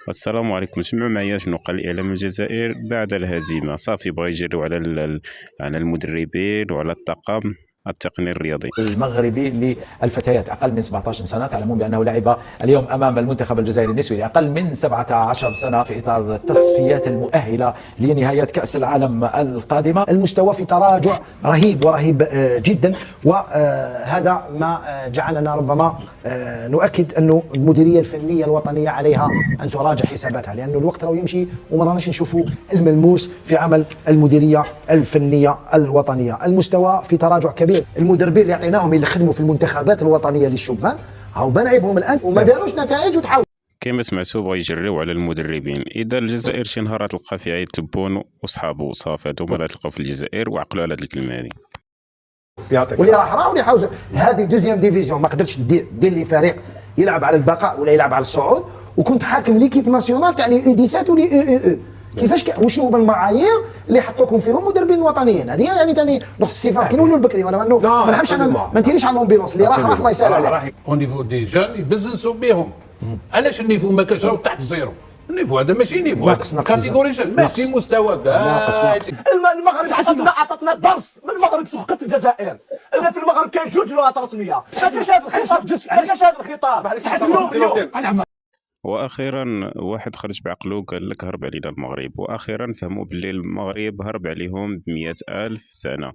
السلام عليكم. سمعوا معايا شنو قال الإعلام الجزائر بعد الهزيمة. صافي بغا يجريو على على المدربين وعلى الطاقم التقني الرياضي. المغربي للفتيات أقل من 17 سنة، تعلمون بأنه لعب اليوم أمام المنتخب الجزائري النسوي أقل من 17 سنة في إطار التصفيات المؤهلة لنهاية كأس العالم القادمة. المستوى في تراجع رهيب ورهيب جدا، وهذا ما جعلنا ربما نؤكد أنه المديرية الفنية الوطنية عليها أن تراجع حساباتها، لأنه الوقت راه يمشي وما راناش نشوفوا الملموس في عمل المديرية الفنية الوطنية. المستوى في تراجع كبير. المدربين اللي عطيناهم يخدموا في المنتخبات الوطنيه للشبان هاو بنعيبهم الان وما داروش نتائج وتحاول. كما سمعتوا بغا يجريو على المدربين. اذا الجزائر شي نهار تلقى فيها تبون وصحابو صافي هادو ما تلقاو في الجزائر وعقلوا على هاد الكلمه هادي. واللي راح راه واللي حاوز هذه دوزيام ديفيزيون ما قدرتش دير لي فريق يلعب على البقاء ولا يلعب على الصعود، وكنت حاكم ليكيب ناسيونال تاع لي دي 7 ولي كيفاش وشنو هما المعايير اللي حطوكم فيهم مدربين وطنيين؟ هذه يعني ثاني نقطه استفهام. كي نقولوا البكري وانا ما نحبش انا ما نتيريش على لومبيلونس اللي راح الله يسهل عليه. او نيفو دي جون يبزنسوا بهم. علاش النيفو ما كانش تحت الزيرو؟ النيفو هذا ماشي نيفو، ناقص كاتيجوري ماشي مستوى ناقص. المغرب عطاتنا درس من المغرب سبقت الجزائر. انا في المغرب كاين جوج لغات رسميه. علاش هذا الخطاب؟ الخطاب واخيرا واحد خرج بعقله قال لك هرب علينا المغرب، واخيرا فهموا باللي المغرب هرب عليهم ب100,000 سنه.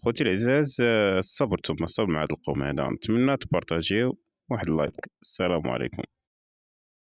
خوتي العزاز، الصبر مع هذا القوم هذا. نتمنى تبارطاجيو واحد لايك. السلام عليكم.